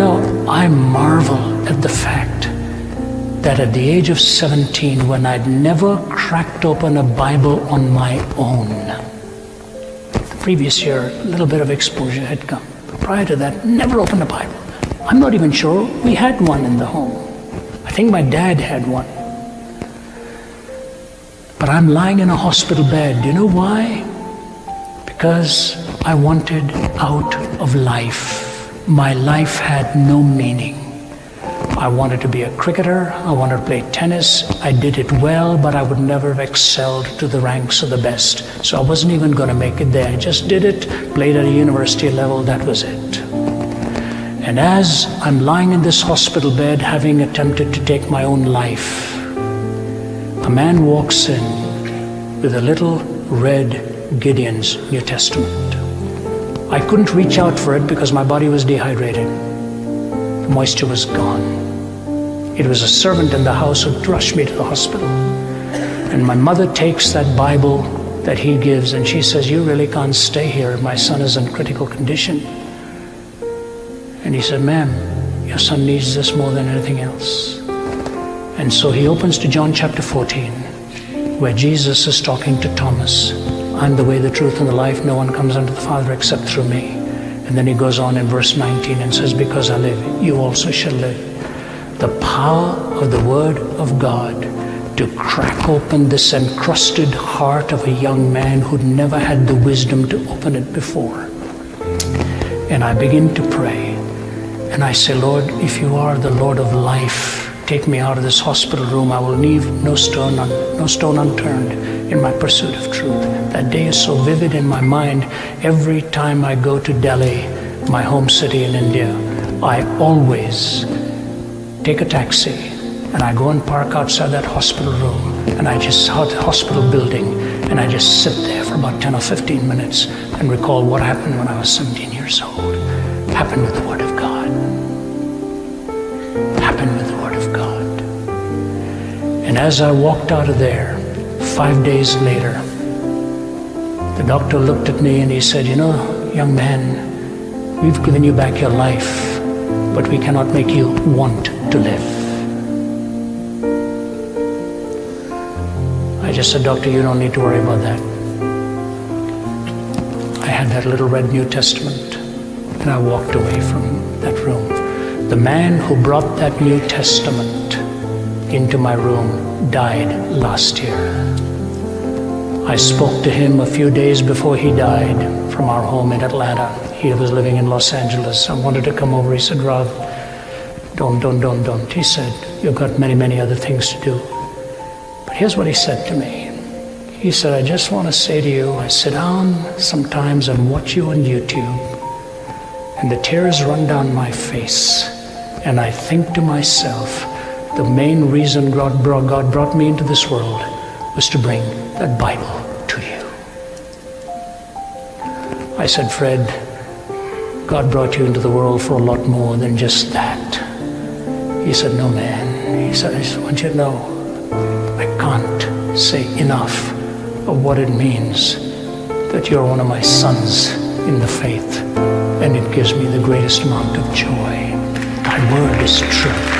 I marvel at the fact that at the age of 17, when I'd never cracked open a Bible on my own, the previous year, a little bit of exposure had come. But prior to that, never opened a Bible. I'm not even sure we had one in the home. I think my dad had one. But I'm lying in a hospital bed. Do you know why? Because I wanted out of life. My life had no meaning. I wanted to be a cricketer. I wanted to play tennis. I did it well, but I would never have excelled to the ranks of the best. So I wasn't even going to make it there. I just did it, played at a university level, that was it. And as I'm lying in this hospital bed, having attempted to take my own life, a man walks in with a little red Gideon's New Testament. I couldn't reach out for it because my body was dehydrated. The moisture was gone. It was a servant in the house who rushed me to the hospital. And my mother takes that Bible that he gives and she says, "You really can't stay here. My son is in critical condition." And he said, "Ma'am, your son needs this more than anything else." And so he opens to John chapter 14, where Jesus is talking to Thomas. "I'm the way, the truth, and the life. No one comes unto the Father except through me." And then he goes on in verse 19 and says, "Because I live, you also shall live." The power of the Word of God to crack open this encrusted heart of a young man who'd never had the wisdom to open it before. And I begin to pray. And I say, "Lord, if you are the Lord of life, take me out of this hospital room. I will leave no stone unturned in my pursuit of truth." That day is so vivid in my mind. Every time I go to Delhi, my home city in India, I always take a taxi and I go and park outside that hospital room, and I just saw the hospital building, and I just sit there for about 10 or 15 minutes and recall what happened when I was 17 years old. Happened with the Word of God. Happened with the Word of God. And as I walked out of there, 5 days later, the doctor looked at me and he said, "Young man, we've given you back your life, but we cannot make you want to live." I just said, "Doctor, you don't need to worry about that." I had that little red New Testament and I walked away from that room. The man who brought that New Testament into my room died last year. I spoke to him a few days before he died from our home in Atlanta. He was living in Los Angeles. I wanted to come over. He said, "Rav, don't. He said, "You've got many, many other things to do." But here's what he said to me. He said, "I just want to say to you, I sit down sometimes and watch you on YouTube, and the tears run down my face, and I think to myself, the main reason God brought me into this world was to bring that Bible to you." I said, "Fred, God brought you into the world for a lot more than just that." He said, "No, man." He said, "I just want you to know, I can't say enough of what it means that you're one of my sons in the faith, and it gives me the greatest amount of joy. Thy word is truth."